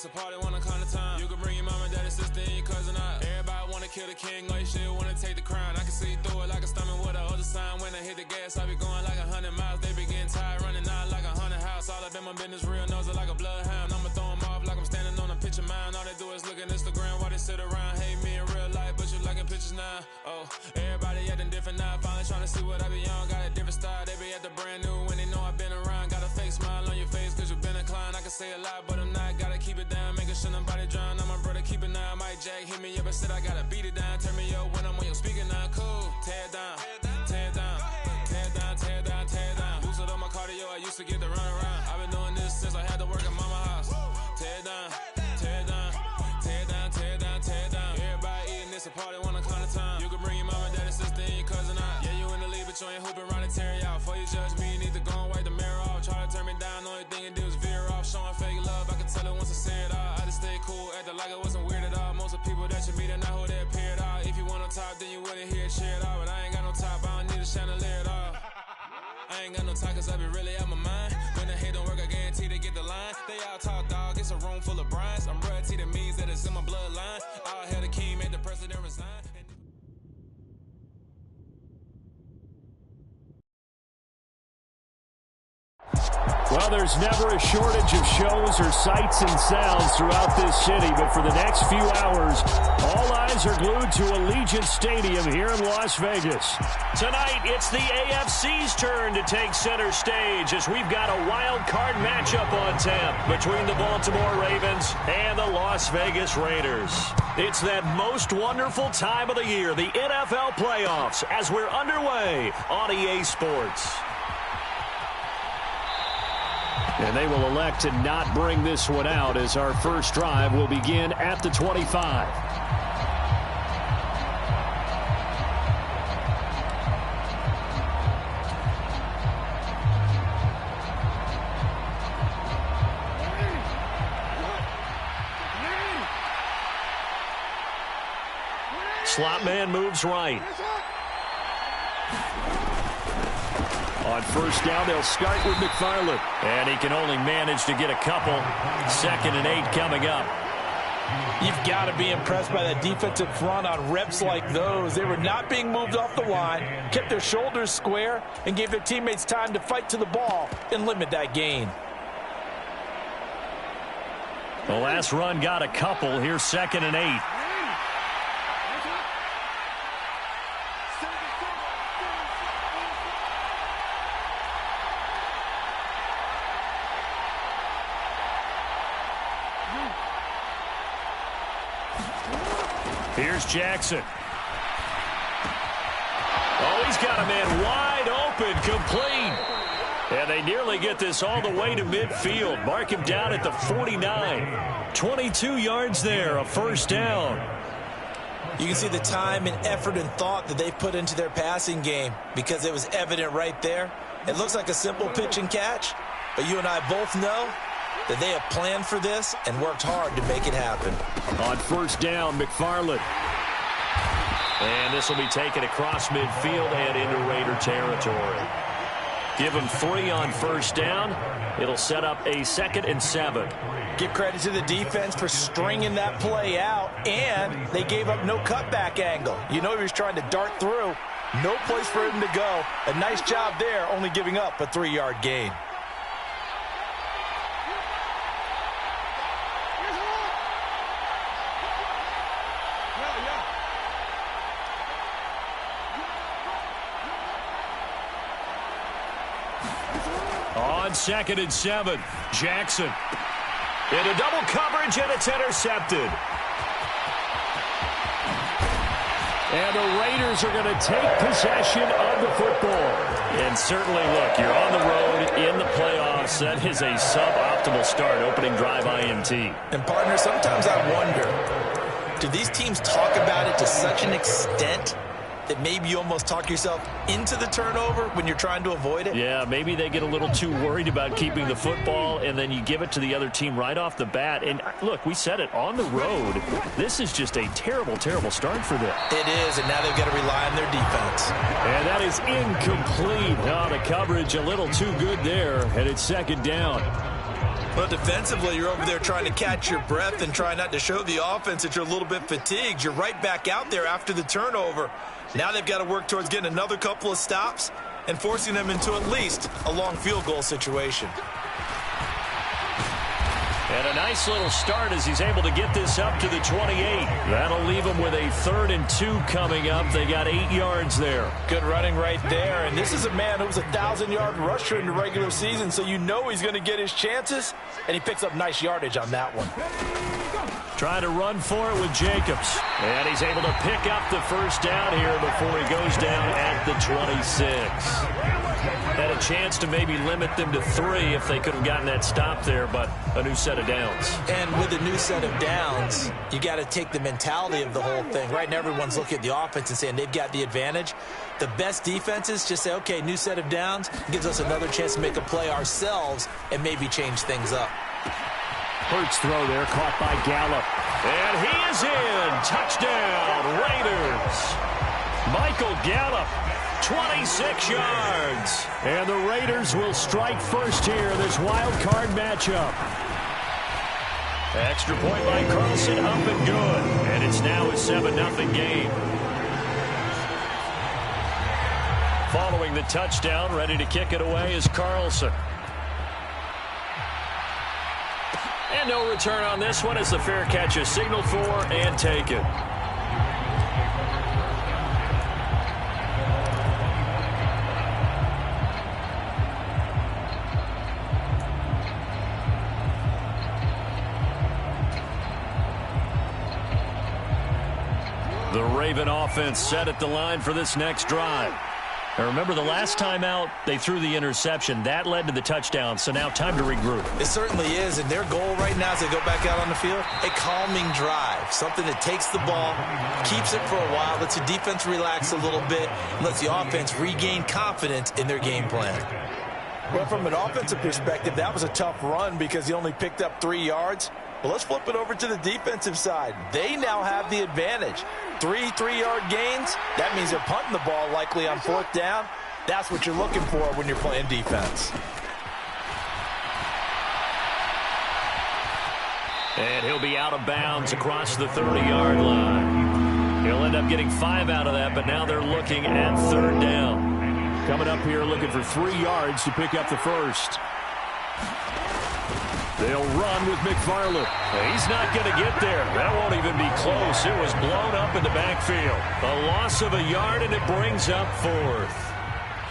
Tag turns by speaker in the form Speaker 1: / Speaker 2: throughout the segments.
Speaker 1: a party, wanna kind of time. You can bring your mama, daddy, sister, and your cousin out. Everybody wanna kill the king, like shit, wanna take the crown. I can see through it like a stomach with a other sign. When I hit the gas, I be going like 100 miles. They be getting tired, running out like 100 house. All up in my business, real nose like a bloodhound. I'ma throw them off like I'm standing on a picture mound. All they do is look at Instagram while they sit around. Hate me in real life, but you liking pictures now. Oh, everybody acting different now. Finally trying to see what I be on. Got a different style, they be at the brand new when they know I've been around. Got a fake smile on your face cause you been inclined. I can say a lot, but I'm not. Gotta keep it down, making sure nobody drown. I'm my brother, keep it now. Mike Jack hit me up and said I gotta beat it down. Turn me up when I'm on your speaker now. Cool, tear it down, tear it down, tear it down, tear it down, tear it down. Boosted up my cardio, I used to get to run around. I've been doing this since I had to work at mama house. Tear it down, tear it down, tear it down, tear it down, tear it down. Everybody eating this a party, one kind of time. You can bring your mama, daddy, sister, and your cousin out. Yeah, you in the league, but you ain't hooping around and tear out. Before you judge me, you need to go and wipe the mirror off. Try to turn me down, the only thing you do is veer off. Showing fake love, I can tell it once I say it all. I just stay cool, acting like it wasn't weird at all. Most of the people that you meet are not who they appear at all. If you want on top, then you wouldn't hear it cheer at all. But I ain't got no top, I don't need a chandelier at all. I ain't got no time cause I be really out my mind. When the hate don't work, I guarantee they get the line. They all talk dog, it's a room full of Bryans. I'm royalty, that means that it's in my bloodline. All hell the king, made the president resign.
Speaker 2: Well, there's never a shortage of shows or sights and sounds throughout this city, but for the next few hours, all eyes are glued to Allegiant Stadium here in Las Vegas. Tonight, it's the AFC's turn to take center stage as we've got a wild card matchup on tap between the Baltimore Ravens and the Las Vegas Raiders. It's that most wonderful time of the year, the NFL playoffs, as we're underway on EA Sports. And they will elect to not bring this one out as our first drive will begin at the 25. Slot man moves right. On first down, they'll start with McFarland. And he can only manage to get a couple. 2nd and 8 coming up.
Speaker 3: You've got to be impressed by that defensive front on reps like those. They were not being moved off the line, kept their shoulders square, and gave their teammates time to fight to the ball and limit that gain.
Speaker 2: The last run got a couple. Here's 2nd and 8. Here's Jackson. Oh, he's got a man wide open, complete. And they nearly get this all the way to midfield. Mark him down at the 49. 22 yards there, a first down.
Speaker 3: You can see the time and effort and thought that they've put into their passing game because it was evident right there. It looks like a simple pitch and catch, but you and I both know that they have planned for this and worked hard to make it happen.
Speaker 2: On first down, McFarland. And this will be taken across midfield and into Raider territory. Give them 3 on first down. It'll set up a 2nd and 7.
Speaker 3: Give credit to the defense for stringing that play out, and they gave up no cutback angle. You know he was trying to dart through. No place for him to go. A nice job there, only giving up a 3-yard gain.
Speaker 2: On 2nd and 7, Jackson. Into double coverage, and it's intercepted. And the Raiders are going to take possession of the football. And certainly, look, you're on the road in the playoffs. That is a suboptimal start, opening drive INT.
Speaker 3: And, partner, sometimes I wonder, do these teams talk about it to such an extent that maybe you almost talk yourself into the turnover when you're trying to avoid it?
Speaker 2: Yeah, maybe they get a little too worried about keeping the football, and then you give it to the other team right off the bat. And, look, we said it, on the road, this is just a terrible, terrible start for them.
Speaker 3: It is, and now they've got to rely on their defense.
Speaker 2: And that is incomplete. Oh, the coverage a little too good there, and it's 2nd down.
Speaker 3: Well, defensively, you're over there trying to catch your breath and try not to show the offense that you're a little bit fatigued. You're right back out there after the turnover. Now they've got to work towards getting another couple of stops and forcing them into at least a long field goal situation.
Speaker 2: And a nice little start as he's able to get this up to the 28. That'll leave him with a 3rd and 2 coming up. They got 8 yards there.
Speaker 3: Good running right there. And this is a man who was a 1,000-yard rusher in the regular season, so you know he's going to get his chances. And he picks up nice yardage on that one.
Speaker 2: Trying to run for it with Jacobs. And he's able to pick up the first down here before he goes down at the 26. Had a chance to maybe limit them to 3 if they could have gotten that stop there, but a new set of downs.
Speaker 3: And with a new set of downs, you got to take the mentality of the whole thing. Right now, everyone's looking at the offense and saying they've got the advantage. The best defenses just say, okay, new set of downs gives us another chance to make a play ourselves and maybe change things up.
Speaker 2: Hurts throw there, caught by Gallup. And he is in. Touchdown, Raiders. Michael Gallup, 26 yards. And the Raiders will strike first here in this wild card matchup. Extra point by Carlson, up and good. And it's now a 7-0 game. Following the touchdown, ready to kick it away is Carlson. And no return on this one as the fair catch is signaled for and taken. The Raven offense set at the line for this next drive. Now remember, the last time out, they threw the interception. That led to the touchdown, so now time to regroup.
Speaker 3: It certainly is, and their goal right now as they go back out on the field, a calming drive, something that takes the ball, keeps it for a while, lets the defense relax a little bit, and lets the offense regain confidence in their game plan. Well, from an offensive perspective, that was a tough run because he only picked up 3 yards. Well, let's flip it over to the defensive side. They now have the advantage. 3 3-yard gains, that means they're punting the ball likely on 4th down. That's what you're looking for when you're playing defense.
Speaker 2: And he'll be out of bounds across the 30-yard line. He'll end up getting 5 out of that, but now they're looking at 3rd down. Coming up here looking for 3 yards to pick up the first. They'll run with McFarland. He's not going to get there. That won't even be close. It was blown up in the backfield. A loss of a yard, and it brings up 4th.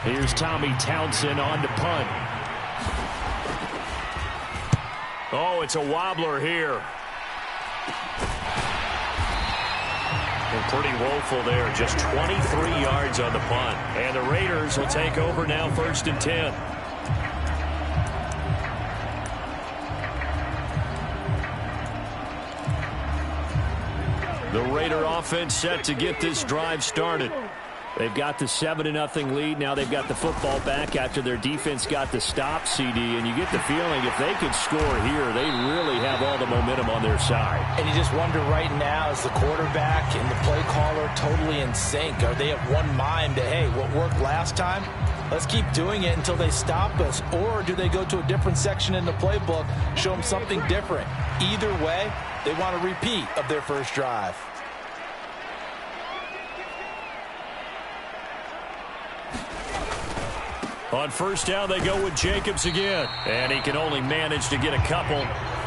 Speaker 2: Here's Tommy Townsend on to punt. Oh, it's a wobbler here. And pretty woeful there. Just 23 yards on the punt. And the Raiders will take over now 1st and 10. The Raider offense set to get this drive started. They've got the 7-0 lead. Now they've got the football back after their defense got the stop, CD. And you get the feeling if they could score here, they really have all the momentum on their side.
Speaker 3: And you just wonder right now, is the quarterback and the play caller totally in sync? Are they of one mind that, hey, what worked last time, let's keep doing it until they stop us? Or do they go to a different section in the playbook, show them something different? Either way, they want a repeat of their first drive.
Speaker 2: On 1st down, they go with Jacobs again. And he can only manage to get a couple.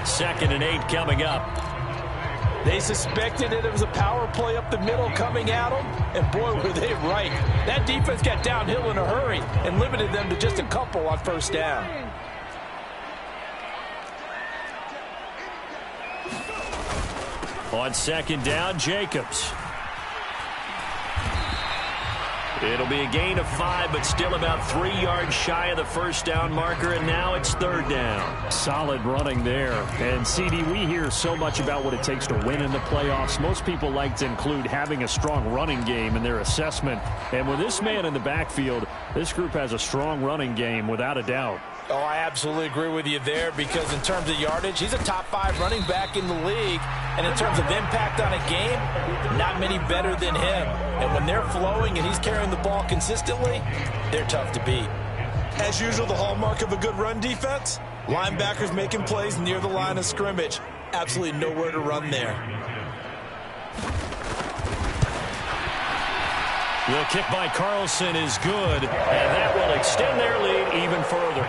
Speaker 2: 2nd and 8 coming up.
Speaker 3: They suspected that it was a power play up the middle coming at them. And boy, were they right. That defense got downhill in a hurry and limited them to just a couple on 1st down.
Speaker 2: On 2nd down, Jacobs. It'll be a gain of 5, but still about 3 yards shy of the 1st down marker, and now it's 3rd down. Solid running there. And, CD, we hear so much about what it takes to win in the playoffs. Most people like to include having a strong running game in their assessment. And with this man in the backfield, this group has a strong running game without a doubt.
Speaker 3: Oh, I absolutely agree with you there because in terms of yardage, he's a top 5 running back in the league. And in terms of impact on a game, not many better than him. And when they're flowing and he's carrying the ball consistently, they're tough to beat. As usual, the hallmark of a good run defense, Linebackers making plays near the line of scrimmage. Absolutely nowhere to run there.
Speaker 2: The kick by Carlson is good, and that will extend their lead even further.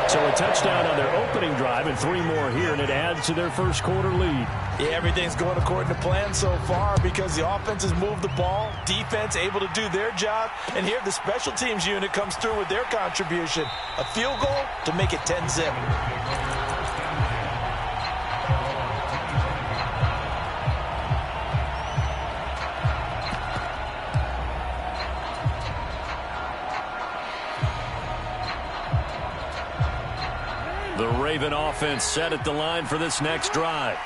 Speaker 2: So a touchdown on their opening drive and 3 more here, and it adds to their first quarter lead.
Speaker 3: Yeah, everything's going according to plan so far because the offense has moved the ball, defense able to do their job, and here the special teams unit comes through with their contribution. A field goal to make it 10-zip.
Speaker 2: The Raven offense set at the line for this next drive.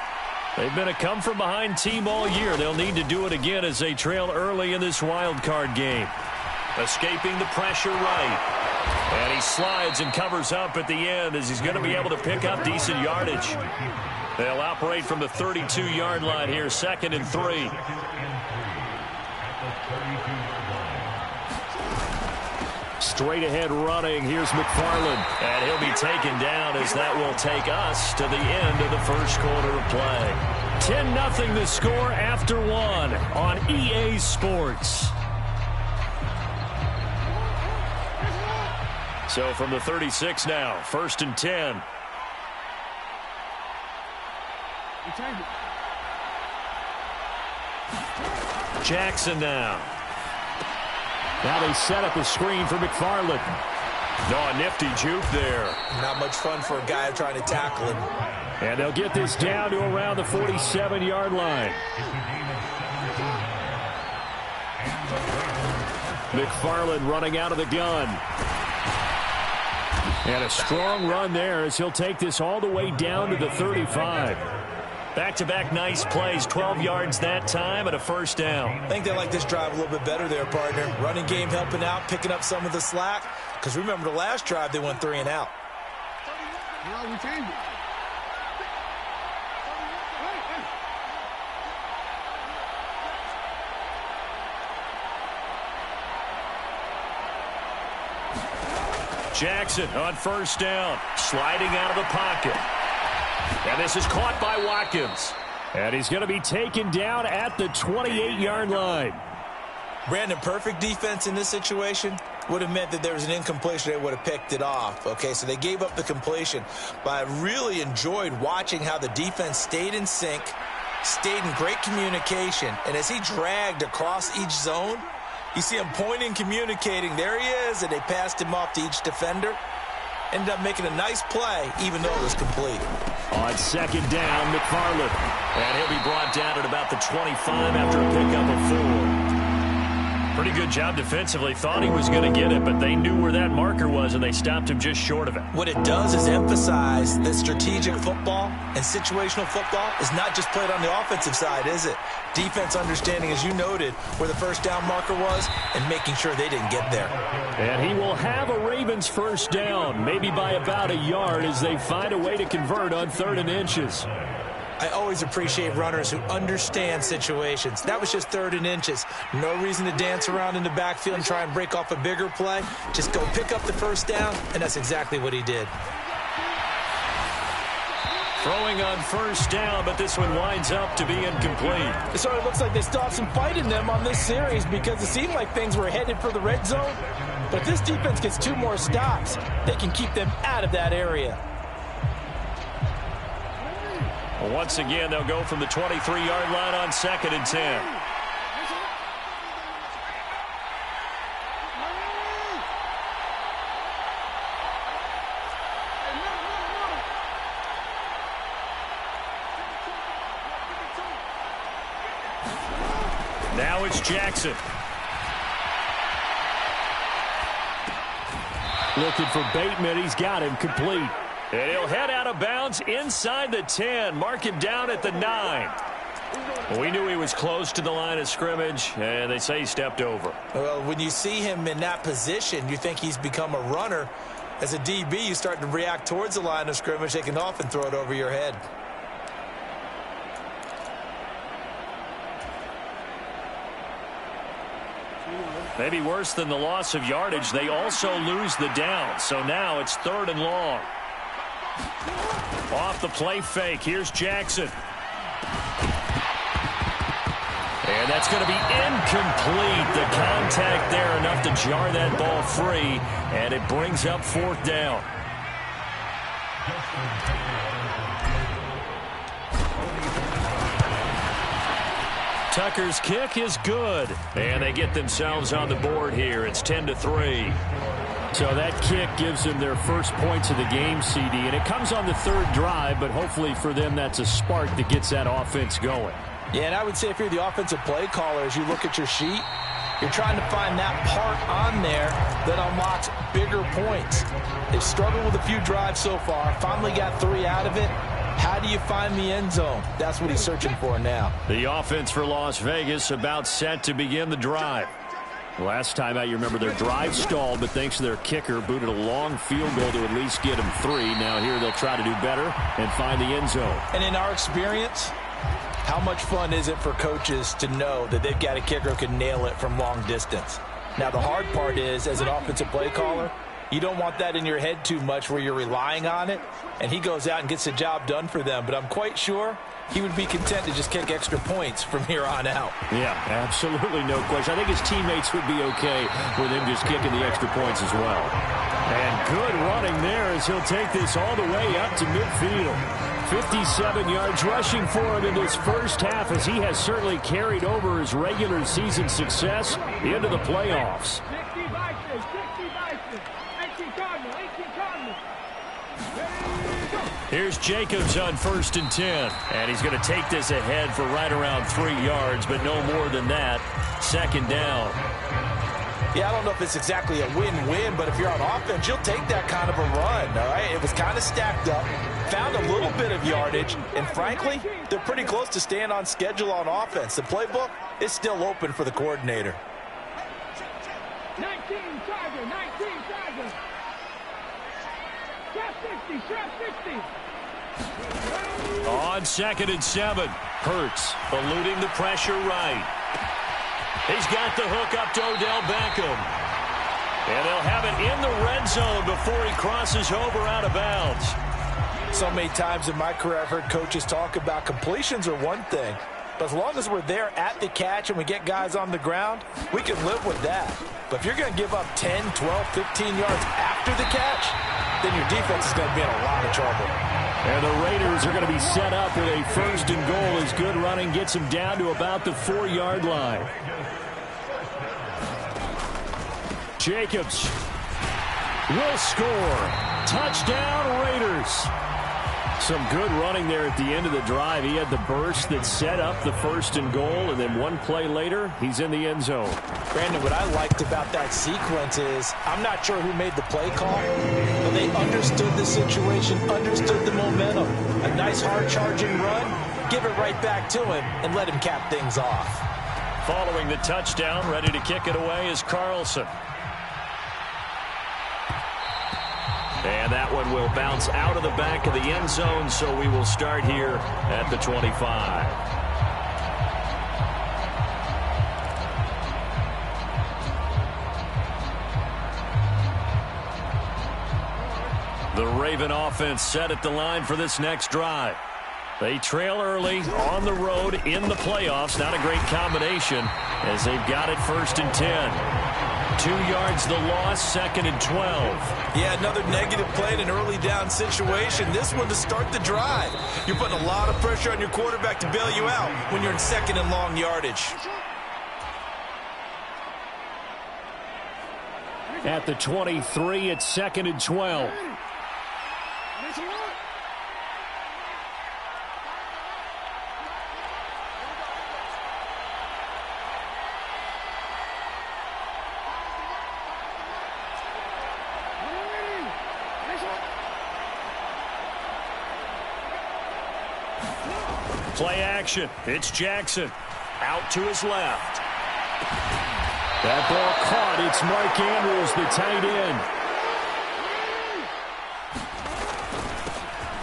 Speaker 2: They've been a come-from-behind team all year. They'll need to do it again as they trail early in this wild card game. Escaping the pressure right. And he slides and covers up at the end as he's going to be able to pick up decent yardage. They'll operate from the 32-yard line here, 2nd and 3. Straight ahead running. Here's McFarland. And he'll be taken down as that will take us to the end of the first quarter of play. 10-0 the score after 1 on EA Sports. So from the 36 now, 1st and 10. Jackson now. Now they set up a screen for McFarland. No, a nifty juke there.
Speaker 3: Not much fun for a guy trying to tackle him.
Speaker 2: And they'll get this down to around the 47-yard line. McFarland running out of the gun. And a strong run there as he'll take this all the way down to the 35. Back-to-back nice plays, 12 yards that time and a first down.
Speaker 3: I think they like this drive a little bit better there, partner. Running game helping out, picking up some of the slack. Because remember the last drive, they went 3 and out.
Speaker 4: No, we changed it.
Speaker 2: Jackson on first down, sliding out of the pocket. And this is caught by Watkins. And he's going to be taken down at the 28-yard line.
Speaker 3: Brandon, perfect defense in this situation would have meant that there was an incompletion. They would have picked it off. Okay, so they gave up the completion. But I really enjoyed watching how the defense stayed in sync, stayed in great communication. And as he dragged across each zone, you see him pointing, communicating. There he is, and they passed him off to each defender. Ended up making a nice play, even though it was complete.
Speaker 2: On 2nd down, McFarland. And he'll be brought down at about the 25 after a pickup of 4. Pretty good job defensively. Thought he was going to get it, but they knew where that marker was, and they stopped him just short of it.
Speaker 3: What it does is emphasize that strategic football and situational football is not just played on the offensive side, is it? Defense understanding, as you noted, where the first down marker was and making sure they didn't get there.
Speaker 2: And he will have a Ravens first down, maybe by about a yard as they find a way to convert on 3rd and inches.
Speaker 3: I always appreciate runners who understand situations. That was just 3rd and inches. No reason to dance around in the backfield and try and break off a bigger play. Just go pick up the first down, and that's exactly what he did.
Speaker 2: Throwing on first down, but this one winds up to be incomplete.
Speaker 3: It sort of looks like they stopped some fight in them on this series because it seemed like things were headed for the red zone. But if this defense gets 2 more stops, they can keep them out of that area.
Speaker 2: Once again, they'll go from the 23-yard line on 2nd and 10. Now it's Jackson. Looking for Bateman. He's got him complete. And he'll head out of bounds inside the 10. Mark him down at the 9. We knew he was close to the line of scrimmage, and they say he stepped over.
Speaker 3: Well, when you see him in that position, you think he's become a runner. As a DB, you start to react towards the line of scrimmage. They can often throw it over your head.
Speaker 2: Maybe worse than the loss of yardage, they also lose the down. So now it's 3rd and long. Off the play fake, here's Jackson. And that's going to be incomplete. The contact there enough to jar that ball free, and it brings up 4th down. Tucker's kick is good, and they get themselves on the board here. It's 10-3. So that kick gives them their first points of the game, CD, and it comes on the 3rd drive, but hopefully for them that's a spark that gets that offense going.
Speaker 3: Yeah, and I would say if you're the offensive play caller, as you look at your sheet, you're trying to find that part on there that unlocks bigger points. They've struggled with a few drives so far, finally got 3 out of it. How do you find the end zone? That's what he's searching for now.
Speaker 2: The offense for Las Vegas about set to begin the drive. Last time out, you remember their drive stalled, but thanks to their kicker, booted a long field goal to at least get them 3. Now here they'll try to do better and find the end zone.
Speaker 3: And in our experience, how much fun is it for coaches to know that they've got a kicker who can nail it from long distance? Now, the hard part is, as an offensive play caller, you don't want that in your head too much where you're relying on it, and he goes out and gets the job done for them. But I'm quite sure he would be content to just kick extra points from here on out.
Speaker 2: Yeah, absolutely no question. I think his teammates would be okay with him just kicking the extra points as well. And good running there as he'll take this all the way up to midfield. 57 yards rushing for him in this first half, as he has certainly carried over his regular season success into the playoffs. Here's Jacobs on 1st and 10. And he's going to take this ahead for right around 3 yards, but no more than that. 2nd down.
Speaker 3: Yeah, I don't know if it's exactly a win-win, but if you're on offense, you'll take that kind of a run, all right? It was kind of stacked up, found a little bit of yardage, and frankly, they're pretty close to staying on schedule on offense. The playbook is still open for the coordinator.
Speaker 4: 19 Tiger, 19 Tiger. Trap 60, trap 60.
Speaker 2: On 2nd and 7, Hurts eluding the pressure right. He's got the hook up to Odell Beckham. And they'll have it in the red zone before he crosses over out of bounds.
Speaker 3: So many times in my career I've heard coaches talk about completions are one thing, but as long as we're there at the catch and we get guys on the ground, we can live with that. But if you're going to give up 10, 12, 15 yards after the catch, then your defense is going to be in a lot of trouble.
Speaker 2: And the Raiders are going to be set up with a 1st and goal as good running gets them down to about the 4-yard line. Jacobs will score. Touchdown, Raiders. Some good running there at the end of the drive. He had the burst that set up the 1st and goal, and then one play later, he's in the end zone.
Speaker 3: Brandon, what I liked about that sequence is I'm not sure who made the play call, but they understood the situation, understood the momentum. A nice hard-charging run, give it right back to him, and let him cap things off.
Speaker 2: Following the touchdown, ready to kick it away is Carlson. And that one will bounce out of the back of the end zone, so we will start here at the 25. The Raven offense set at the line for this next drive. They trail early on the road in the playoffs. Not a great combination as they've got it 1st and 10. 2 yards the loss, 2nd and 12.
Speaker 3: Yeah, another negative play in an early down situation. This one to start the drive. You're putting a lot of pressure on your quarterback to bail you out when you're in 2nd and long yardage.
Speaker 2: At the 23, it's 2nd and 12. Play action. It's Jackson. Out to his left. That ball caught. It's Mark Andrews, the tight end.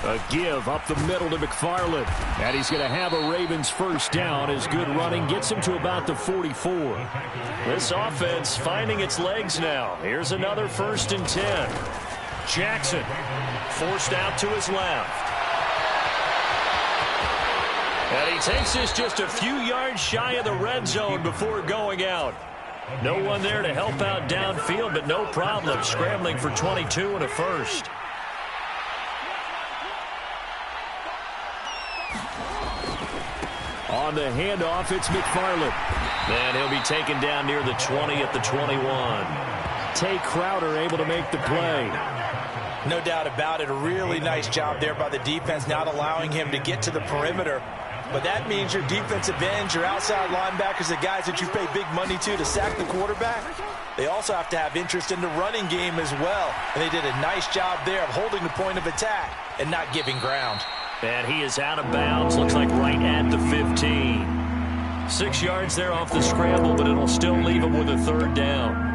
Speaker 2: A give up the middle to McFarland. And he's going to have a Ravens 1st down as good running gets him to about the 44. This offense finding its legs now. Here's another 1st and 10. Jackson. Forced out to his left. And he takes this just a few yards shy of the red zone before going out. No one there to help out downfield, but no problem. Scrambling for 22 and a first. On the handoff, it's McFarland. And he'll be taken down near the 20 at the 21. Tay Crowder able to make the play.
Speaker 3: No doubt about it. A really nice job there by the defense, not allowing him to get to the perimeter. But that means your defensive ends, your outside linebackers, the guys that you pay big money to sack the quarterback, they also have to have interest in the running game as well. And they did a nice job there of holding the point of attack and not giving ground.
Speaker 2: And he is out of bounds. Looks like right at the 15. 6 yards there off the scramble, but it'll still leave him with a third down.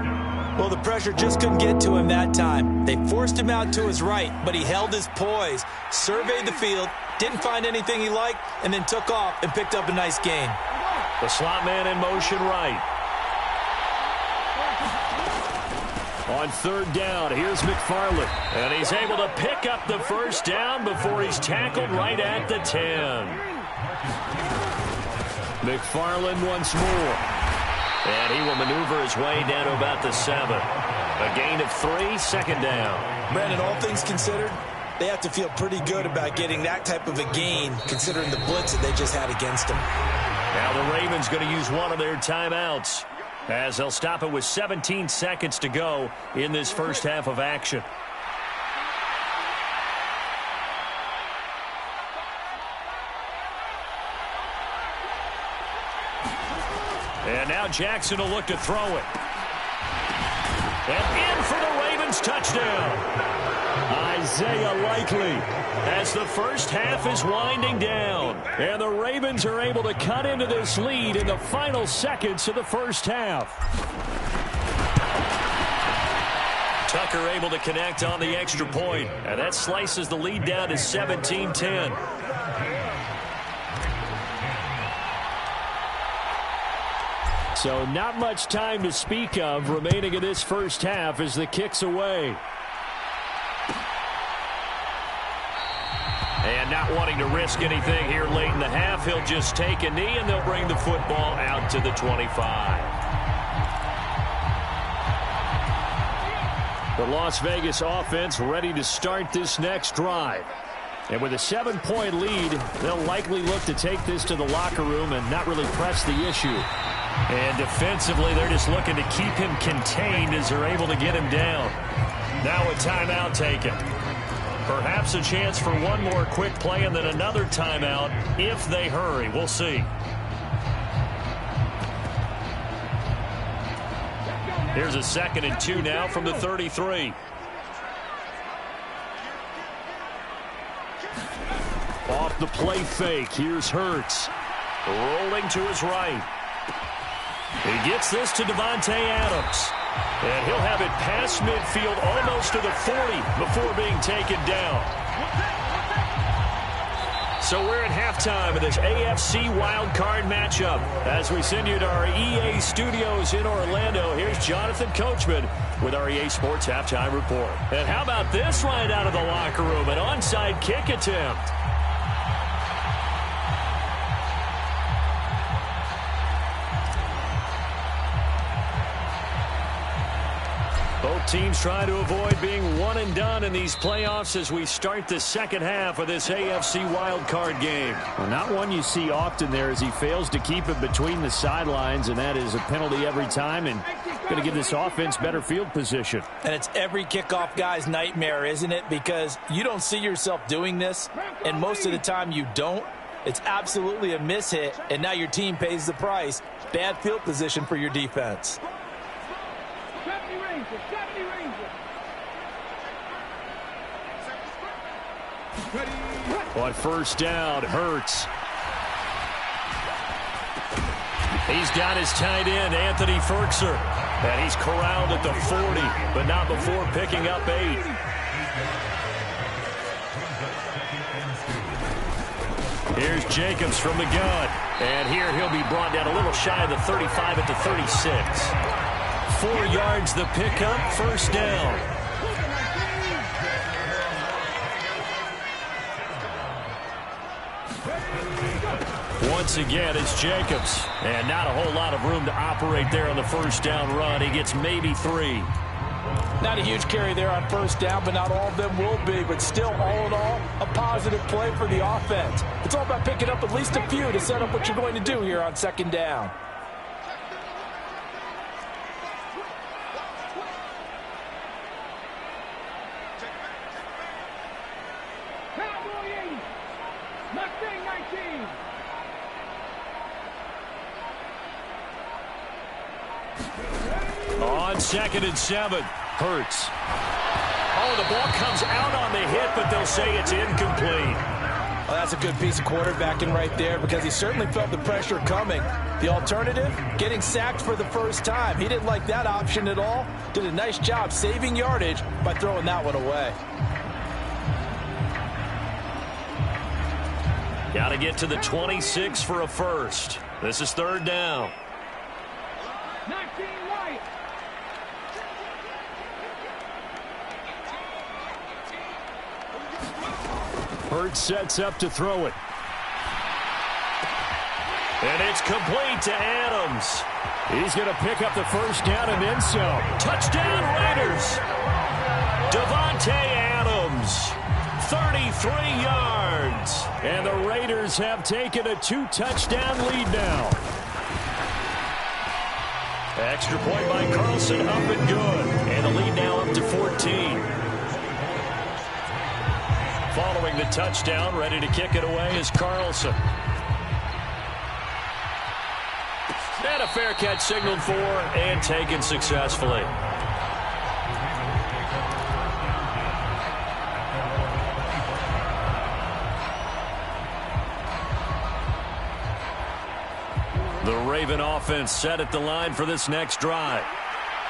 Speaker 3: Well, the pressure just couldn't get to him that time. They forced him out to his right, but he held his poise, surveyed the field, didn't find anything he liked, and then took off and picked up a nice gain.
Speaker 2: The slot man in motion right. On third down, here's McFarland. And he's able to pick up the first down before he's tackled right at the 10. McFarland once more. And he will maneuver his way down to about the 7. A gain of 3, second down.
Speaker 3: Brandon, all things considered, they have to feel pretty good about getting that type of a gain, considering the blitz that they just had against them.
Speaker 2: Now the Ravens going to use one of their timeouts, as they'll stop it with 17 seconds to go in this first half of action. And now Jackson will look to throw it. And in for the Ravens touchdown. Isaiah Likely as the first half is winding down. And the Ravens are able to cut into this lead in the final seconds of the first half. Tucker able to connect on the extra point. And that slices the lead down to 17-10. So not much time to speak of remaining in this first half as the kick's away. And not wanting to risk anything here late in the half, he'll just take a knee and they'll bring the football out to the 25. The Las Vegas offense ready to start this next drive. And with a 7-point lead, they'll likely look to take this to the locker room and not really press the issue. And defensively, they're just looking to keep him contained as they're able to get him down. Now a timeout taken. Perhaps a chance for one more quick play and then another timeout if they hurry. We'll see. Here's a 2nd and 2 now from the 33. Off the play fake, here's Hurts. Rolling to his right. He gets this to Devontae Adams. And he'll have it past midfield almost to the 40 before being taken down. So we're at halftime of this AFC wildcard matchup. As we send you to our EA studios in Orlando, here's Jonathan Coachman with our EA Sports Halftime Report. And how about this right out of the locker room? An onside kick attempt. Both teams trying to avoid being one and done in these playoffs as we start the second half of this AFC wildcard game.
Speaker 5: Well, not one you see often there as he fails to keep it between the sidelines, and that is a penalty every time and going to give this offense better field position.
Speaker 3: And it's every kickoff guy's nightmare, isn't it? Because you don't see yourself doing this, and most of the time you don't. It's absolutely a mishit, and now your team pays the price. Bad field position for your defense.
Speaker 2: On first down, Hurts. He's got his tight end, Anthony Firkser. And he's corralled at the 40, but not before picking up 8. Here's Jacobs from the gun. And here he'll be brought down a little shy of the 35 at the 36. 4 yards the pickup, first down. Once again, it's Jacobs. And not a whole lot of room to operate there on the first down run. He gets maybe 3.
Speaker 3: Not a huge carry there on first down, but not all of them will be. But still, all in all, a positive play for the offense. It's all about picking up at least a few to set up what you're going to do here on second down.
Speaker 2: On 2nd and 7, Hurts. Oh, the ball comes out on the hit, but they'll say it's incomplete.
Speaker 3: Well, that's a good piece of quarterbacking right there because he certainly felt the pressure coming. The alternative, getting sacked for the first time. He didn't like that option at all. Did a nice job saving yardage by throwing that one away.
Speaker 2: Got to get to the 26 for a first. This is 3rd down.
Speaker 4: 19 right.
Speaker 2: Hurts sets up to throw it. And it's complete to Adams. He's going to pick up the first down and then some. Touchdown Raiders. Davante Adams. 33 yards. And the Raiders have taken a 2-touchdown lead now. Extra point by Carlson, up and good. And the lead now up to 14. Following the touchdown, ready to kick it away is Carlson. And a fair catch signaled for and taken successfully. The Raven offense set at the line for this next drive.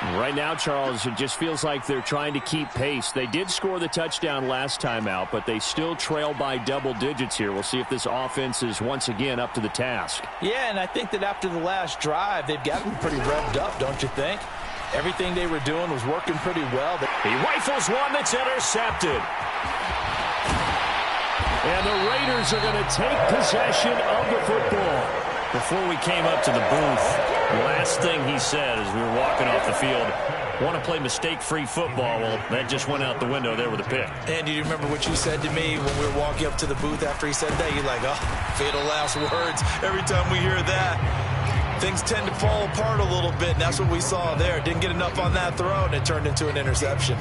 Speaker 5: Right now, Charles, it just feels like they're trying to keep pace. They did score the touchdown last time out, but they still trail by double digits here. We'll see if this offense is once again up to the task.
Speaker 3: Yeah, and I think that after the last drive, they've got to be pretty revved up, don't you think? Everything they were doing was working pretty well.
Speaker 2: He rifles one that's intercepted. And the Raiders are going to take possession of the football. Before we came up to the booth, the last thing he said as we were walking off the field, want to play mistake-free football. Well, that just went out the window there with a pick.
Speaker 3: And do you remember what you said to me when we were walking up to the booth after he said that? You're like, oh, fatal last words. Every time we hear that, things tend to fall apart a little bit, and that's what we saw there. Didn't get enough on that throw, and it turned into an interception.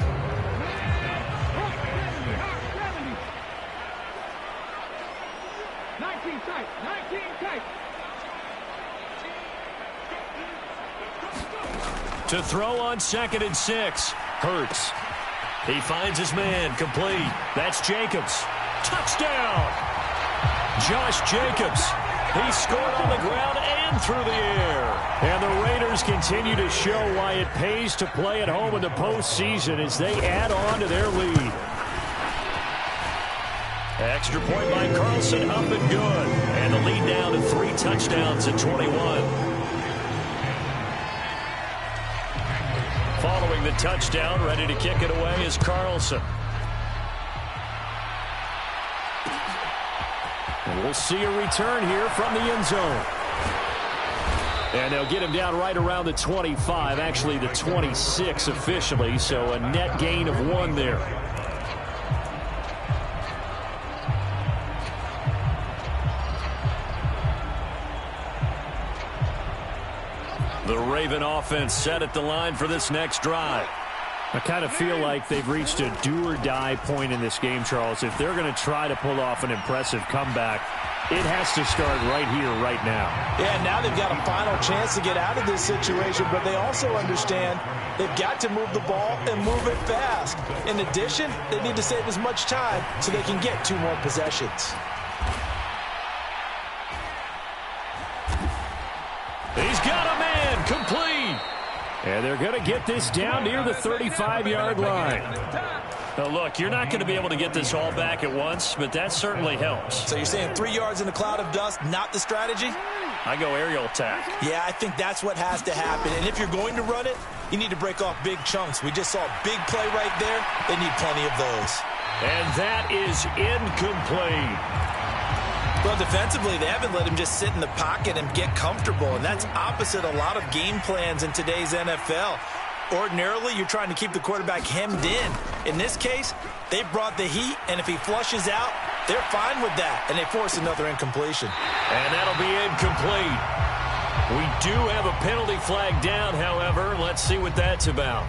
Speaker 2: To throw on 2nd and 6. Hurts. He finds his man. Complete. That's Jacobs. Touchdown! Josh Jacobs. He scored on the ground and through the air. And the Raiders continue to show why it pays to play at home in the postseason as they add on to their lead. Extra point by Carlson, up and good. And the lead down to 3 touchdowns at 21. Following the touchdown, ready to kick it away is Carlson. And we'll see a return here from the end zone. And they'll get him down right around the 25, actually the 26 officially, so a net gain of 1 there. The Raven offense set at the line for this next drive.
Speaker 5: I kind of feel like they've reached a do-or-die point in this game, Charles. If they're going to try to pull off an impressive comeback, it has to start right here, right now.
Speaker 3: Yeah, now they've got a final chance to get out of this situation, but they also understand they've got to move the ball and move it fast. In addition, they need to save as much time so they can get 2 more possessions.
Speaker 2: He's got a man, complete.
Speaker 5: And they're going to get this down near the 35-yard line.
Speaker 2: Now, look, you're not going to be able to get this all back at once, but that certainly helps.
Speaker 3: So you're saying 3 yards in a cloud of dust, not the strategy?
Speaker 2: I go aerial attack.
Speaker 3: Yeah, I think that's what has to happen. And if you're going to run it, you need to break off big chunks. We just saw a big play right there. They need plenty of those.
Speaker 2: And that is incomplete.
Speaker 3: Well, defensively, they haven't let him just sit in the pocket and get comfortable, and that's opposite a lot of game plans in today's NFL. Ordinarily, you're trying to keep the quarterback hemmed in. In this case, they brought the heat, and if he flushes out, they're fine with that, and they force another incompletion.
Speaker 5: And that'll be incomplete. We do have a penalty flag down, however. Let's see what that's about.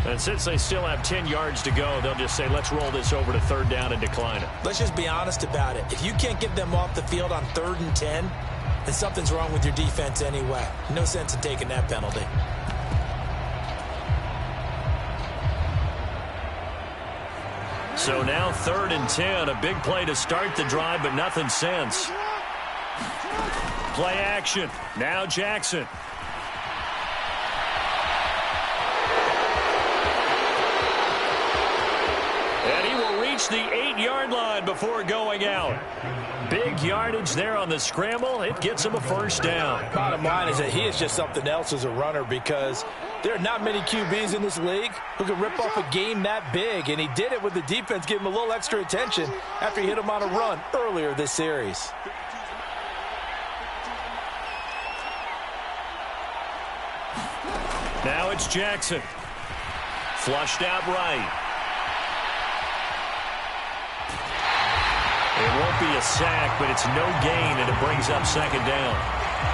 Speaker 5: And since they still have 10 yards to go, they'll just say, let's roll this over to third down and decline it.
Speaker 3: Let's just be honest about it. If you can't get them off the field on 3rd and 10, then something's wrong with your defense anyway. No sense in taking that penalty.
Speaker 5: So now 3rd and 10, a big play to start the drive, but nothing since. Play action. Now Jackson. And he will reach the 8-yard line before going out. Big yardage there on the scramble. It gets him a first down.
Speaker 3: Bottom line is that he is just something else as a runner, because there are not many QBs in this league who can rip off a game that big, and he did it with the defense giving him a little extra attention after he hit him on a run earlier this series.
Speaker 5: Now it's Jackson. Flushed out right. It won't be a sack, but it's no gain, and it brings up second down.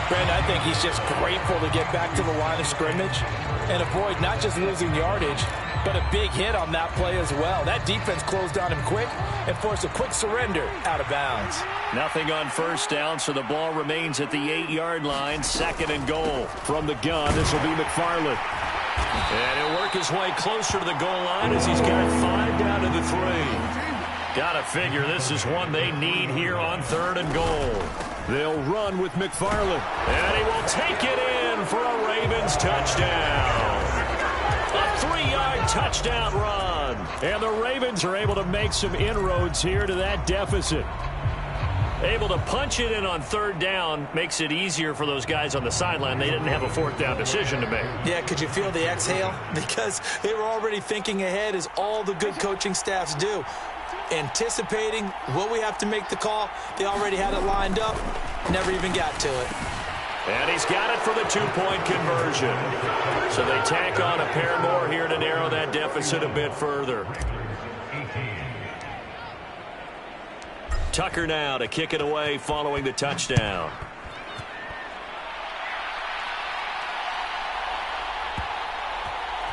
Speaker 3: Brandon, I think he's just grateful to get back to the line of scrimmage and avoid not just losing yardage, but a big hit on that play as well. That defense closed on him quick and forced a quick surrender out of bounds.
Speaker 5: Nothing on first down, so the ball remains at the 8-yard line. 2nd and goal from the gun. This will be McFarland. And he'll work his way closer to the goal line as he's got 5 down to the 3. Gotta figure this is one they need here on 3rd and goal. They'll run with McFarland. And he will take it in for a Ravens touchdown. A 3-yard touchdown run. And the Ravens are able to make some inroads here to that deficit. Able to punch it in on 3rd down makes it easier for those guys on the sideline. They didn't have a 4th down decision to make.
Speaker 3: Yeah, could you feel the exhale? Because they were already thinking ahead, as all the good coaching staffs do. Anticipating what we have to make the call. They already had it lined up. Never even got to it.
Speaker 5: And he's got it for the 2-point conversion. So they tack on a pair more here to narrow that deficit a bit further. Tucker now to kick it away following the touchdown.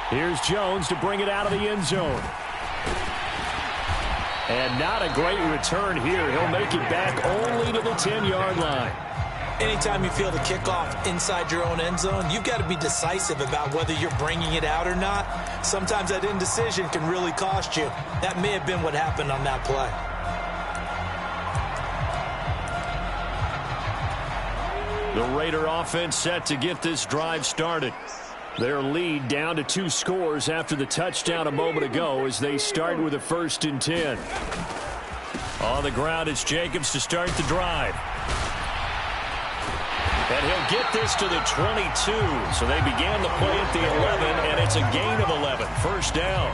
Speaker 5: Here's Jones to bring it out of the end zone. And not a great return here. He'll make it back only to the 10-yard line.
Speaker 3: Anytime you feel the kickoff inside your own end zone, you've got to be decisive about whether you're bringing it out or not. Sometimes that indecision can really cost you. That may have been what happened on that play.
Speaker 5: The Raider offense set to get this drive started. Their lead down to 2 scores after the touchdown a moment ago as they start with a 1st and 10. On the ground, it's Jacobs to start the drive. And he'll get this to the 22. So they began the play at the 11, and it's a gain of 11. First down.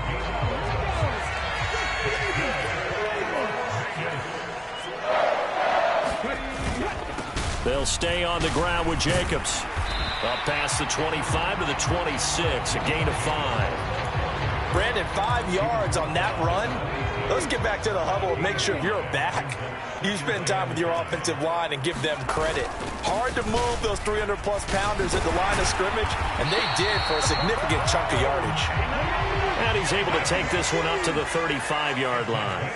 Speaker 5: They'll stay on the ground with Jacobs. Up past the 25 to the 26, a gain of 5.
Speaker 3: Brandon, 5 yards on that run. Let's get back to the huddle and make sure you're back. You spend time with your offensive line and give them credit. Hard to move those 300-plus pounders at the line of scrimmage, and they did for a significant chunk of yardage.
Speaker 5: And he's able to take this one up to the 35-yard line.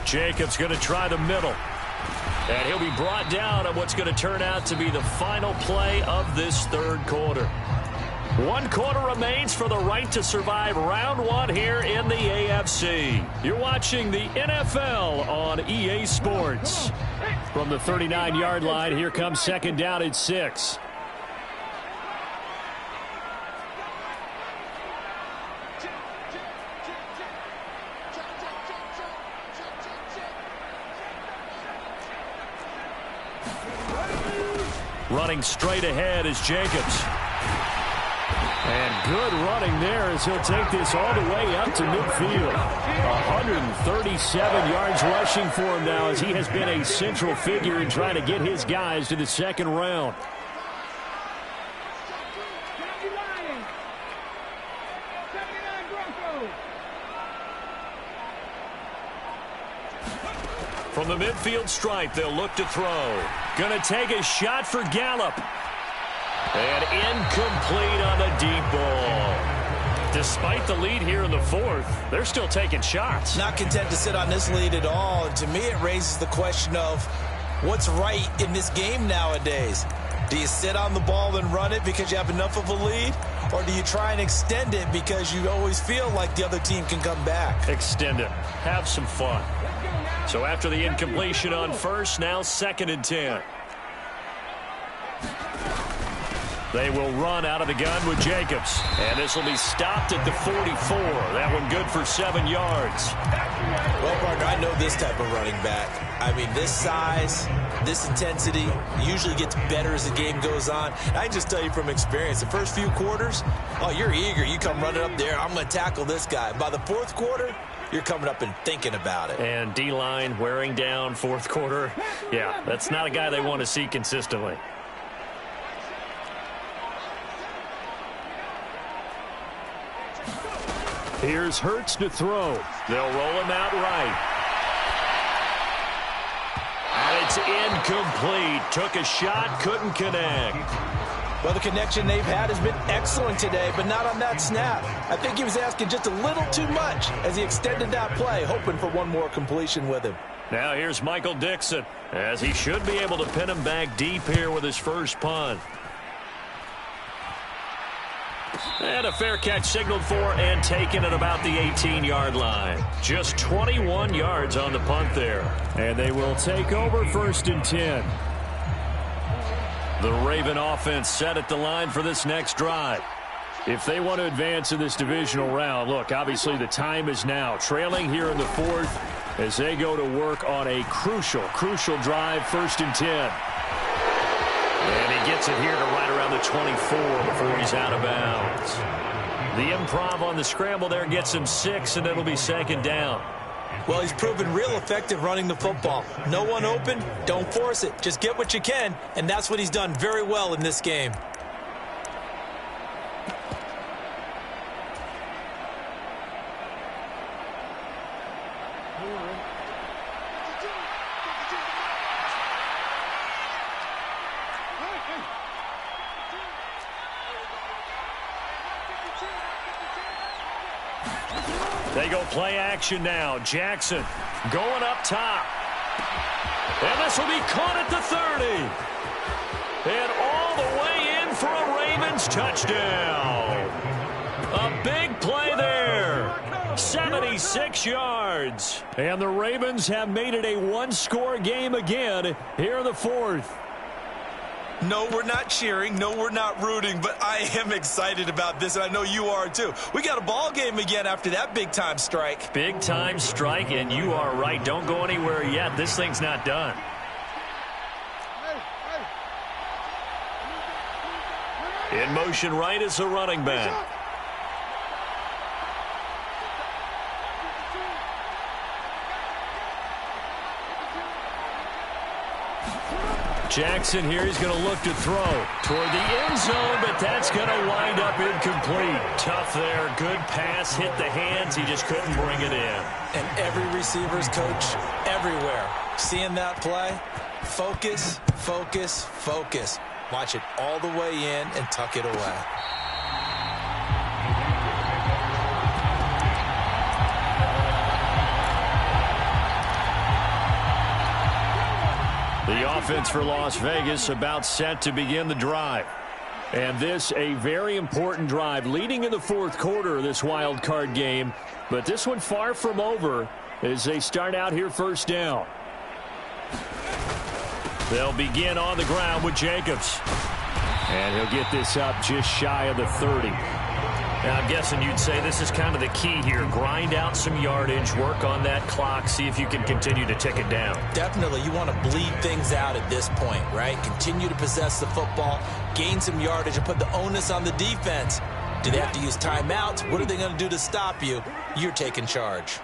Speaker 5: Jacobs going to try the middle. And he'll be brought down on what's going to turn out to be the final play of this 3rd quarter. 1 quarter remains for the right to survive round 1 here in the AFC. You're watching the NFL on EA Sports. From the 39-yard line, here comes 2nd down at 6. running straight ahead is Jacobs.
Speaker 2: And good running there as he'll take this all the way up to midfield. 137 yards rushing for him now as he has been a central figure in trying to get his guys to the second round.
Speaker 5: From the midfield stripe, they'll look to throw. Going to take a shot for Gallup. And incomplete on the deep ball. Despite the lead here in the fourth, they're still taking shots.
Speaker 3: Not content to sit on this lead at all. And to me, it raises the question of what's right in this game nowadays. Do you sit on the ball and run it because you have enough of a lead? Or do you try and extend it because you always feel like the other team can come back?
Speaker 5: Extend it. Have some fun. So after the incompletion on first, now 2nd and 10. They will run out of the gun with Jacobs. And this will be stopped at the 44. That one good for 7 yards.
Speaker 3: Well, partner, I know this type of running back. I mean, this size, this intensity usually gets better as the game goes on. I can just tell you from experience, the first few quarters, oh, you're eager. You come running up there, I'm going to tackle this guy. By the fourth quarter, you're coming up and thinking about it.
Speaker 5: And D-line wearing down fourth quarter. Yeah, that's not a guy they want to see consistently.
Speaker 2: Here's Hurts to throw.
Speaker 5: They'll roll him out right. And it's incomplete. Took a shot, couldn't connect.
Speaker 3: Well, the connection they've had has been excellent today, but not on that snap. I think he was asking just a little too much as he extended that play, hoping for one more completion with him.
Speaker 5: Now here's Michael Dixon, as he should be able to pin him back deep here with his first punt. And a fair catch signaled for and taken at about the 18-yard line. Just 21 yards on the punt there.
Speaker 2: And they will take over 1st and 10.
Speaker 5: The Raven offense set at the line for this next drive.
Speaker 2: If they want to advance in this divisional round, look, obviously the time is now. Trailing here in the fourth as they go to work on a crucial drive, 1st and 10.
Speaker 5: And he gets it here to right around the 24 before he's out of bounds. The improv on the scramble there gets him 6, and it'll be 2nd down.
Speaker 3: Well, he's proven real effective running the football. No one open, don't force it. Just get what you can, and that's what he's done very well in this game.
Speaker 5: They go play action now. Jackson going up top. And this will be caught at the 30. And all the way in for a Ravens touchdown. A big play there. 76 yards.
Speaker 2: And the Ravens have made it a one-score game again here in the fourth.
Speaker 3: No, we're not cheering. No, we're not rooting, but I am excited about this, and I know you are too. We got a ball game again after that big-time strike.
Speaker 5: Big-time strike, and you are right. Don't go anywhere yet. This thing's not done. In motion right is the running back. Jackson here, he's going to look to throw toward the end zone, but that's going to wind up incomplete. Tough there. Good pass, hit the hands. He just couldn't bring it in.
Speaker 3: And every receiver's coach everywhere. Seeing that play, focus, focus, focus. Watch it all the way in and tuck it away.
Speaker 2: The offense for Las Vegas about set to begin the drive. And this a very important drive leading in the fourth quarter of this wild card game. But this one far from over as they start out here 1st down. They'll begin on the ground with Jacobs. And he'll get this up just shy of the 30.
Speaker 5: Now, I'm guessing you'd say this is kind of the key here. Grind out some yardage, work on that clock, see if you can continue to tick it down.
Speaker 3: Definitely, you want to bleed things out at this point, right? Continue to possess the football, gain some yardage, and put the onus on the defense. Do they have to use timeouts? What are they going to do to stop you? You're taking charge.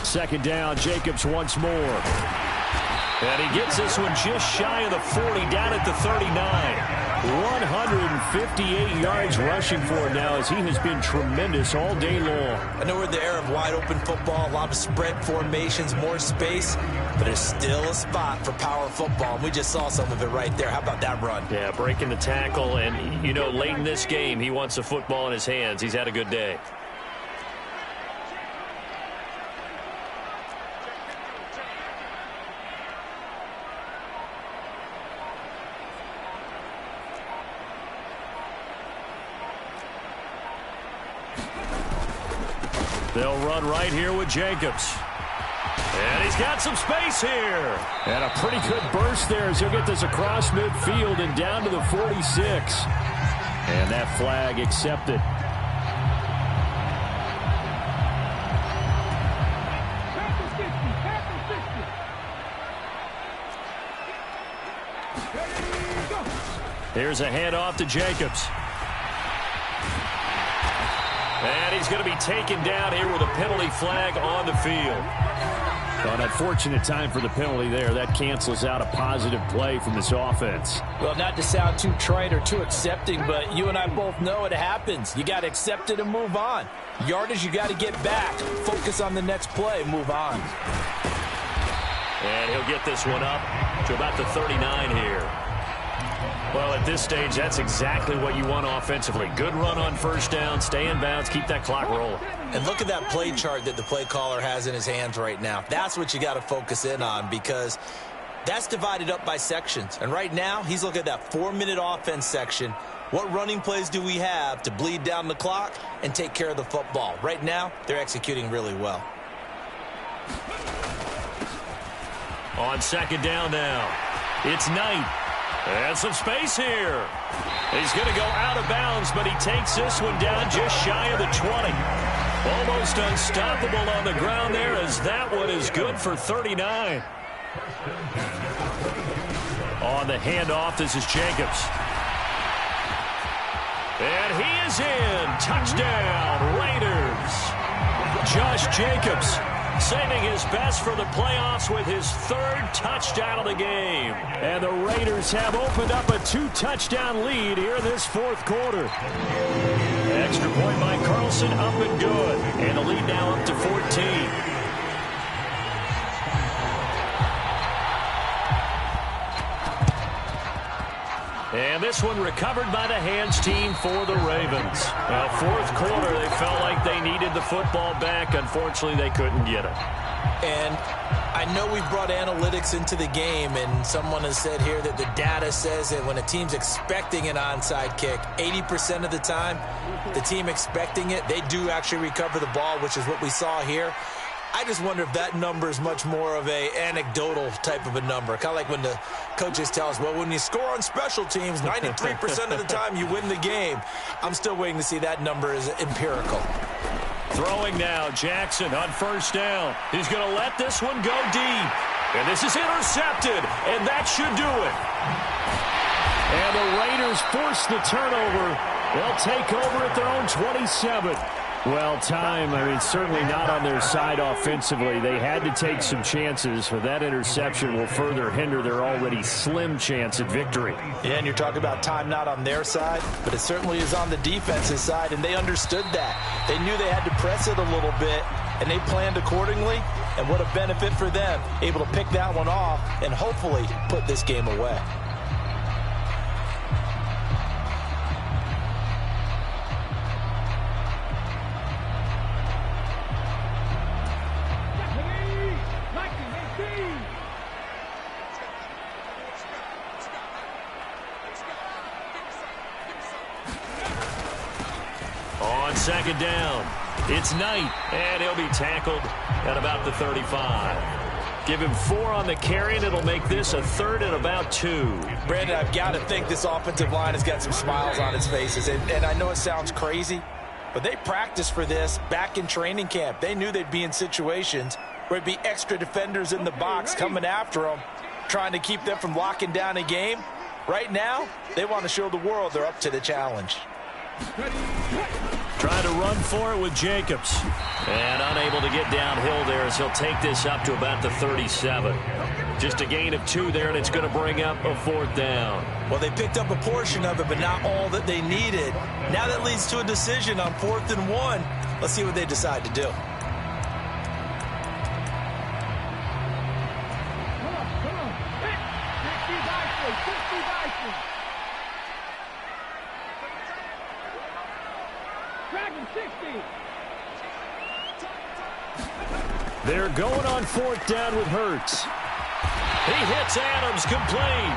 Speaker 2: Second down, Jacobs once more. And he gets this one just shy of the 40, down at the 39. 158 yards rushing for him now as he has been tremendous all day long.
Speaker 3: I know we're in the era of wide open football, a lot of spread formations, more space, but there's still a spot for power football, and we just saw some of it right there. How about that run?
Speaker 5: Yeah, breaking the tackle, and, you know, late in this game, he wants the football in his hands. He's had a good day. They'll run right here with Jacobs. And he's got some space here.
Speaker 2: And a pretty good burst there as he'll get this across midfield and down to the 46. And that flag accepted. Here's a handoff to Jacobs.
Speaker 5: And he's going to be taken down here with a penalty flag on the field.
Speaker 2: An unfortunate time for the penalty there. That cancels out a positive play from this offense.
Speaker 3: Well, not to sound too trite or too accepting, but you and I both know it happens. You got to accept it and move on. Yardage, you got to get back. Focus on the next play. Move on.
Speaker 5: And he'll get this one up to about the 39 here. Well, at this stage, that's exactly what you want offensively. Good run on first down, stay in bounds, keep that clock rolling.
Speaker 3: And look at that play chart that the play caller has in his hands right now. That's what you got to focus in on because that's divided up by sections. And right now, he's looking at that 4-minute offense section. What running plays do we have to bleed down the clock and take care of the football? Right now, they're executing really well.
Speaker 5: On second down now, it's Knight. And some space here. He's going to go out of bounds, but he takes this one down just shy of the 20. Almost unstoppable on the ground there as that one is good for 39. On the handoff, this is Jacobs. And he is in. Touchdown, Raiders. Josh Jacobs saving his best for the playoffs with his third touchdown of the game.
Speaker 2: And the Raiders have opened up a 2-touchdown lead here in this fourth quarter.
Speaker 5: Extra point by Carlson, up and good. And the lead now up to 14. And this one recovered by the hands team for the Ravens. Well, fourth quarter, they felt like they needed the football back. Unfortunately, they couldn't get it.
Speaker 3: And I know we brought analytics into the game, and someone has said here that the data says that when a team's expecting an onside kick, 80% of the time, the team expecting it, they do actually recover the ball, which is what we saw here. I just wonder if that number is much more of a anecdotal type of a number. Kind of like when the coaches tell us, well, when you score on special teams, 93% of the time you win the game. I'm still waiting to see that number is empirical.
Speaker 5: Throwing now, Jackson on first down. He's going to let this one go deep. And this is intercepted, and that should do it.
Speaker 2: And the Raiders force the turnover. They'll take over at their own 27. Well, time, certainly not on their side offensively. They had to take some chances, but that interception will further hinder their already slim chance at victory.
Speaker 3: Yeah, and you're talking about time not on their side, but it certainly is on the defense's side, and they understood that. They knew they had to press it a little bit, and they planned accordingly, and what a benefit for them, able to pick that one off and hopefully put this game away.
Speaker 5: On second down, It's Knight, and he'll be tackled at about the 35. Give him 4 on the carry, and it'll make this a 3rd and about 2.
Speaker 3: Brandon, I've got to think this offensive line has got some smiles on its faces. And I know it sounds crazy, but they practiced for this back in training camp. They knew they'd be in situations where it'd be extra defenders in the box coming after them, trying to keep them from locking down a game. Right now, they want to show the world they're up to the challenge.
Speaker 2: Trying to run for it with Jacobs.
Speaker 5: And unable to get downhill there as he'll take this up to about the 37. Just a gain of 2 there, and it's going to bring up a 4th down.
Speaker 3: Well, they picked up a portion of it, but not all that they needed. Now that leads to a decision on 4th and 1. Let's see what they decide to do.
Speaker 2: They're going on 4th down with Hurts.
Speaker 5: He hits Adams complete.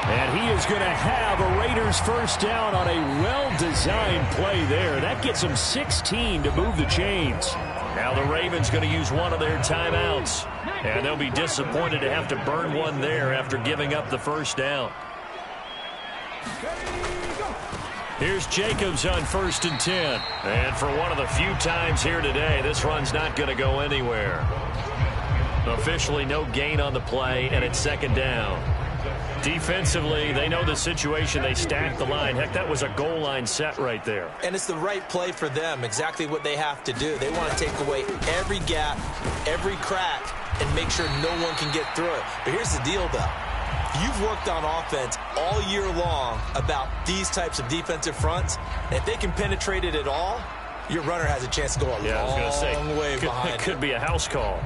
Speaker 2: And he is going to have a Raiders 1st down on a well-designed play there. That gets them 16 to move the chains.
Speaker 5: Now the Ravens going to use one of their timeouts. And they'll be disappointed to have to burn one there after giving up the 1st down.
Speaker 2: Here's Jacobs on 1st and 10.
Speaker 5: And for one of the few times here today, this run's not going to go anywhere. Officially no gain on the play, and it's 2nd down. Defensively, they know the situation. They stack the line. Heck, that was a goal line set right there.
Speaker 3: And it's the right play for them, exactly what they have to do. They want to take away every gap, every crack, and make sure no one can get through it. But here's the deal, though. You've worked on offense all year long about these types of defensive fronts. And if they can penetrate it at all, your runner has a chance to go a long way behind.
Speaker 5: It could be a house call.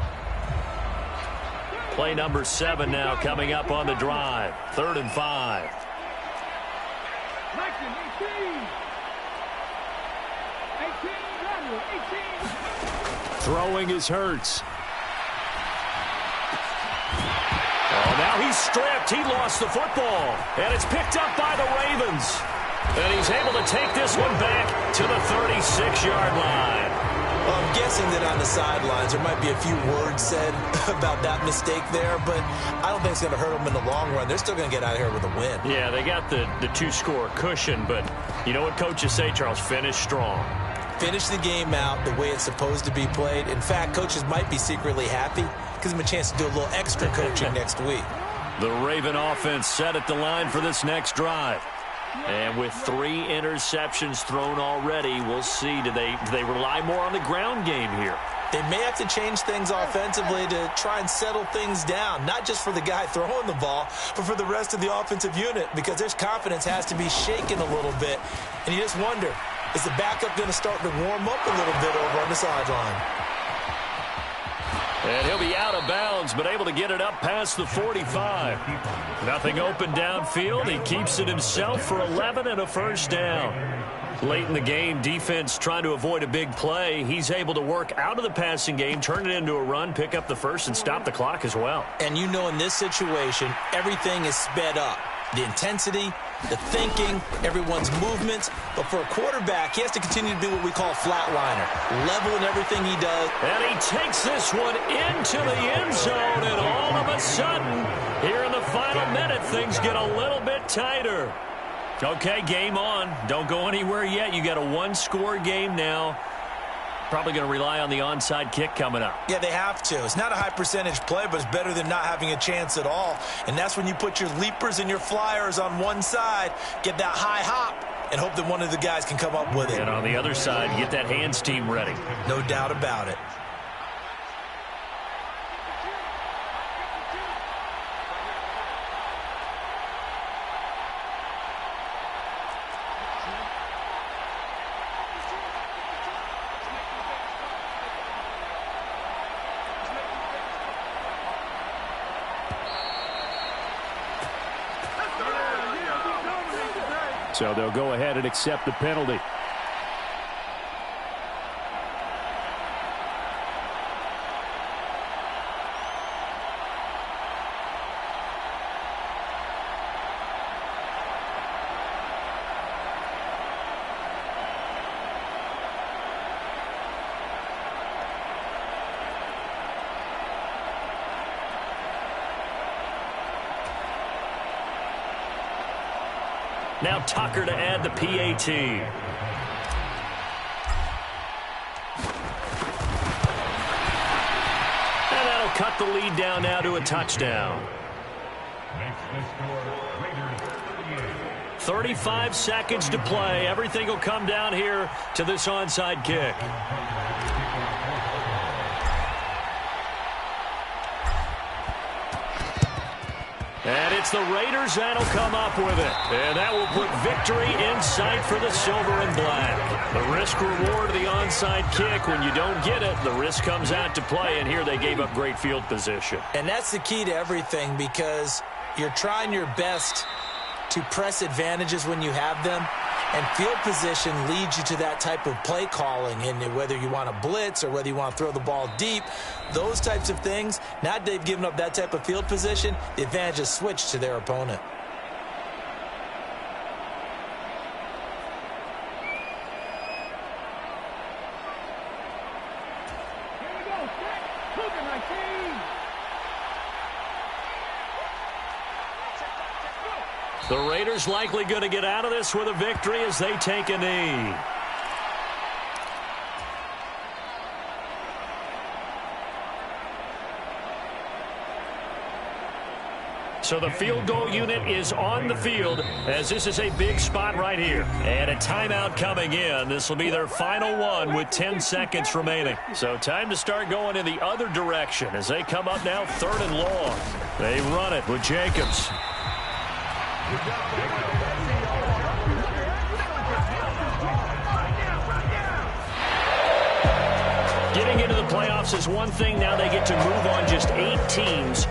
Speaker 5: Play number 7 now coming up on the drive. 3rd and 5.
Speaker 2: Throwing is Hurts.
Speaker 5: Oh, now he's stripped. He lost the football. And it's picked up by the Ravens. And he's able to take this one back to the 36-yard line.
Speaker 3: Well, I'm guessing that on the sidelines there might be a few words said about that mistake there, but I don't think it's going to hurt them in the long run. They're still going to get out of here with a win.
Speaker 5: Yeah, they got the 2-score cushion, but you know what coaches say, Charles? Finish strong.
Speaker 3: Finish the game out the way it's supposed to be played. In fact, coaches might be secretly happy. Gives them a chance to do a little extra coaching next week.
Speaker 5: The Raven offense set at the line for this next drive. And with 3 interceptions thrown already, we'll see. Do they rely more on the ground game here?
Speaker 3: They may have to change things offensively to try and settle things down, not just for the guy throwing the ball, but for the rest of the offensive unit, because their confidence has to be shaken a little bit. And you just wonder, is the backup going to start to warm up a little bit over on the sideline?
Speaker 5: And he'll be out of bounds, but able to get it up past the 45. Nothing open downfield. He keeps it himself for 11 and a 1st down. Late in the game, defense trying to avoid a big play. He's able to work out of the passing game, turn it into a run, pick up the 1st, and stop the clock as well.
Speaker 3: And you know in this situation, everything is sped up. The intensity, the thinking, everyone's movements. But for a quarterback, he has to continue to be what we call flatliner. Level in everything he does.
Speaker 5: And he takes this one into the end zone, and all of a sudden, here in the final minute, things get a little bit tighter. Okay, game on. Don't go anywhere yet. You got a 1-score game now. Probably going to rely on the onside kick coming up.
Speaker 3: Yeah, they have to. It's not a high percentage play, but it's better than not having a chance at all. And that's when you put your leapers and your flyers on one side, get that high hop, and hope that one of the guys can come up with it.
Speaker 5: And on the other side, get that hands team ready.
Speaker 3: No doubt about it.
Speaker 2: So they'll go ahead and accept the penalty.
Speaker 5: Now Tucker to add the PAT. And that'll cut the lead down now to a touchdown. 35 seconds to play. Everything will come down here to this onside kick. And it's the Raiders that'll come up with it. And that will put victory in sight for the silver and black. The risk reward of the onside kick. When you don't get it, the risk comes out to play. And here they gave up great field position.
Speaker 3: And that's the key to everything, because you're trying your best to press advantages when you have them. And field position leads you to that type of play calling. And whether you want to blitz or whether you want to throw the ball deep, those types of things, now that they've given up that type of field position, the advantage is switched to their opponent.
Speaker 4: Here we go, set, cooking my team.
Speaker 5: The Raiders likely going to get out of this with a victory as they take a knee. So the field goal unit is on the field as this is a big spot right here. And a timeout coming in. This will be their final one with 10 seconds remaining. So time to start going in the other direction as they come up now 3rd and long. They run it with Jacobs. Getting into the playoffs is one thing. Now they get to move on just 8 teams.